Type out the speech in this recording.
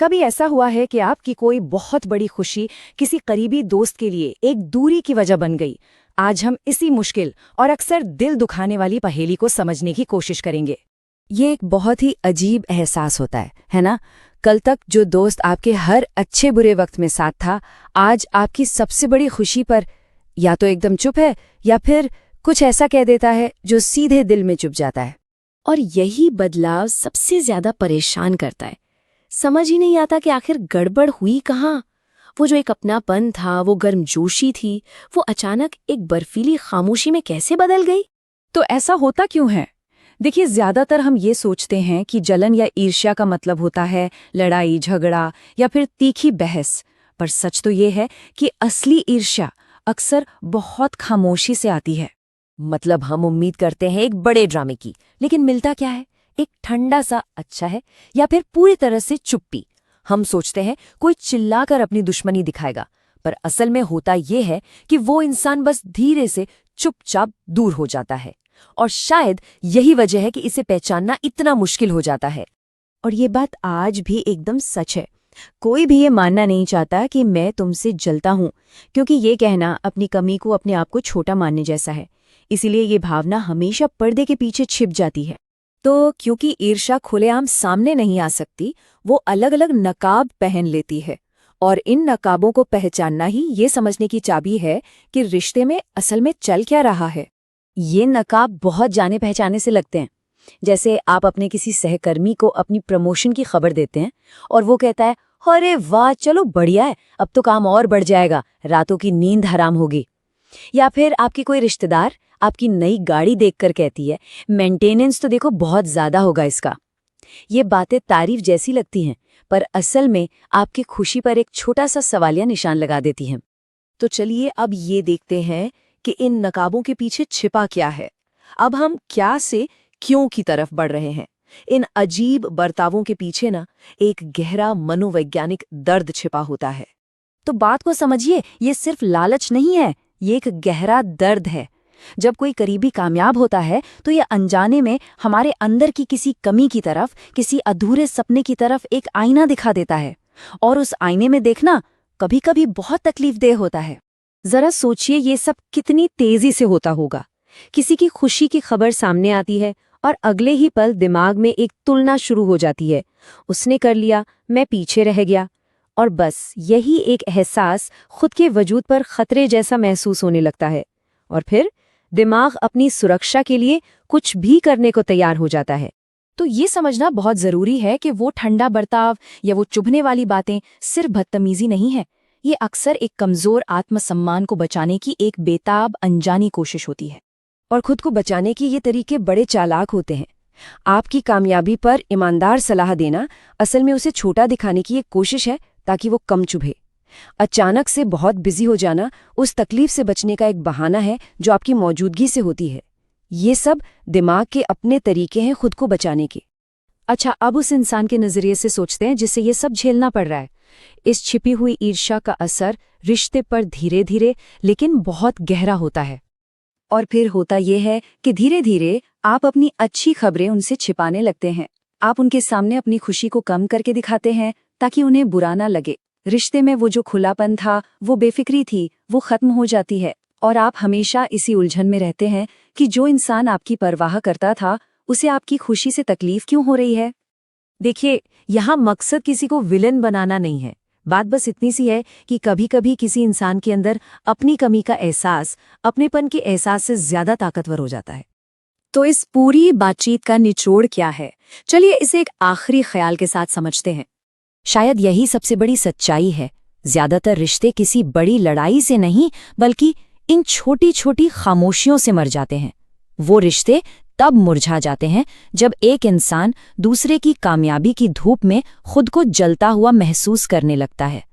कभी ऐसा हुआ है कि आपकी कोई बहुत बड़ी खुशी किसी करीबी दोस्त के लिए एक दूरी की वजह बन गई? आज हम इसी मुश्किल और अक्सर दिल दुखाने वाली पहेली को समझने की कोशिश करेंगे। ये एक बहुत ही अजीब एहसास होता है ना? कल तक जो दोस्त आपके हर अच्छे बुरे वक्त में साथ था, आज आपकी सबसे बड़ी खुशी पर या तो एकदम चुप है या फिर कुछ ऐसा कह देता है जो सीधे दिल में चुभ जाता है। और यही बदलाव सबसे ज्यादा परेशान करता है। समझ ही नहीं आता कि आखिर गड़बड़ हुई कहाँ। वो जो एक अपनापन था, वो गर्मजोशी थी, वो अचानक एक बर्फीली खामोशी में कैसे बदल गई? तो ऐसा होता क्यों है? देखिए, ज्यादातर हम ये सोचते हैं कि जलन या ईर्ष्या का मतलब होता है लड़ाई झगड़ा या फिर तीखी बहस। पर सच तो ये है कि असली ईर्ष्या अक्सर बहुत खामोशी से आती है। मतलब हम उम्मीद करते हैं एक बड़े ड्रामे की, लेकिन मिलता क्या है? एक ठंडा सा अच्छा है या फिर पूरी तरह से चुप्पी। हम सोचते हैं कोई चिल्लाकर अपनी दुश्मनी दिखाएगा, पर असल में होता ये है कि वो इंसान बस धीरे से चुपचाप दूर हो जाता है। और शायद यही वजह है कि इसे पहचानना इतना मुश्किल हो जाता है। और ये बात आज भी एकदम सच है। कोई भी ये मानना नहीं चाहता कि मैं तुमसे जलता हूं, क्योंकि ये कहना अपनी कमी को अपने आप को छोटा मानने जैसा है। इसीलिए ये भावना हमेशा पर्दे के पीछे छिप जाती है। तो क्योंकि ईर्ष्या खुलेआम सामने नहीं आ सकती, वो अलग अलग नकाब पहन लेती है। और इन नकाबों को पहचानना ही ये समझने की चाबी है कि रिश्ते में असल में चल क्या रहा है। ये नकाब बहुत जाने पहचाने से लगते हैं। जैसे आप अपने किसी सहकर्मी को अपनी प्रमोशन की खबर देते हैं और वो कहता है, अरे वाह, चलो बढ़िया है, अब तो काम और बढ़ जाएगा, रातों की नींद हराम होगी। या फिर आपकी कोई रिश्तेदार आपकी नई गाड़ी देखकर कहती है, मेंटेनेंस तो देखो बहुत ज्यादा होगा इसका। ये बातें तारीफ जैसी लगती हैं, पर असल में आपकी खुशी पर एक छोटा सा सवालिया निशान लगा देती हैं। तो चलिए अब ये देखते हैं कि इन नकाबों के पीछे छिपा क्या है। अब हम क्या से क्यों की तरफ बढ़ रहे हैं। इन अजीब बर्तावों के पीछे ना एक गहरा मनोवैज्ञानिक दर्द छिपा होता है। तो बात को समझिए, ये सिर्फ लालच नहीं है, ये एक गहरा दर्द है। जब कोई करीबी कामयाब होता है तो ये अनजाने में हमारे अंदर की किसी कमी की तरफ, किसी अधूरे सपने की तरफ एक आईना दिखा देता है। और उस आईने में देखना कभी कभी बहुत तकलीफदेह होता है। जरा सोचिए ये सब कितनी तेजी से होता होगा। किसी की खुशी की खबर सामने आती है और अगले ही पल दिमाग में एक तुलना शुरू हो जाती है, उसने कर लिया, मैं पीछे रह गया। और बस यही एक एहसास खुद के वजूद पर खतरे जैसा महसूस होने लगता है। और फिर दिमाग अपनी सुरक्षा के लिए कुछ भी करने को तैयार हो जाता है। तो ये समझना बहुत जरूरी है कि वो ठंडा बर्ताव या वो चुभने वाली बातें सिर्फ बदतमीजी नहीं है। ये अक्सर एक कमजोर आत्मसम्मान को बचाने की एक बेताब अनजानी कोशिश होती है। और खुद को बचाने के ये तरीके बड़े चालाक होते हैं। आपकी कामयाबी पर ईमानदार सलाह देना असल में उसे छोटा दिखाने की एक कोशिश है, ताकि वो कम चुभे। अचानक से बहुत बिजी हो जाना उस तकलीफ से बचने का एक बहाना है जो आपकी मौजूदगी से होती है। ये सब दिमाग के अपने तरीके हैं खुद को बचाने के। अच्छा, अब उस इंसान के नजरिए से सोचते हैं जिससे ये सब झेलना पड़ रहा है। इस छिपी हुई ईर्ष्या का असर रिश्ते पर धीरे धीरे लेकिन बहुत गहरा होता है। और फिर होता यह है कि धीरे धीरे आप अपनी अच्छी खबरें उनसे छिपाने लगते हैं। आप उनके सामने अपनी खुशी को कम करके दिखाते हैं ताकि उन्हें बुरा ना लगे। रिश्ते में वो जो खुलापन था, वो बेफिक्री थी, वो खत्म हो जाती है। और आप हमेशा इसी उलझन में रहते हैं कि जो इंसान आपकी परवाह करता था, उसे आपकी खुशी से तकलीफ क्यों हो रही है। देखिए, यहाँ मकसद किसी को विलन बनाना नहीं है। बात बस इतनी सी है कि कभी कभी किसी इंसान के अंदर अपनी कमी का एहसास अपनेपन के एहसास से ज्यादा ताकतवर हो जाता है। तो इस पूरी बातचीत का निचोड़ क्या है? चलिए इसे एक आखिरी ख्याल के साथ समझते हैं। शायद यही सबसे बड़ी सच्चाई है। ज्यादातर रिश्ते किसी बड़ी लड़ाई से नहीं, बल्कि इन छोटी छोटी खामोशियों से मर जाते हैं। वो रिश्ते तब मुरझा जाते हैं जब एक इंसान दूसरे की कामयाबी की धूप में खुद को जलता हुआ महसूस करने लगता है।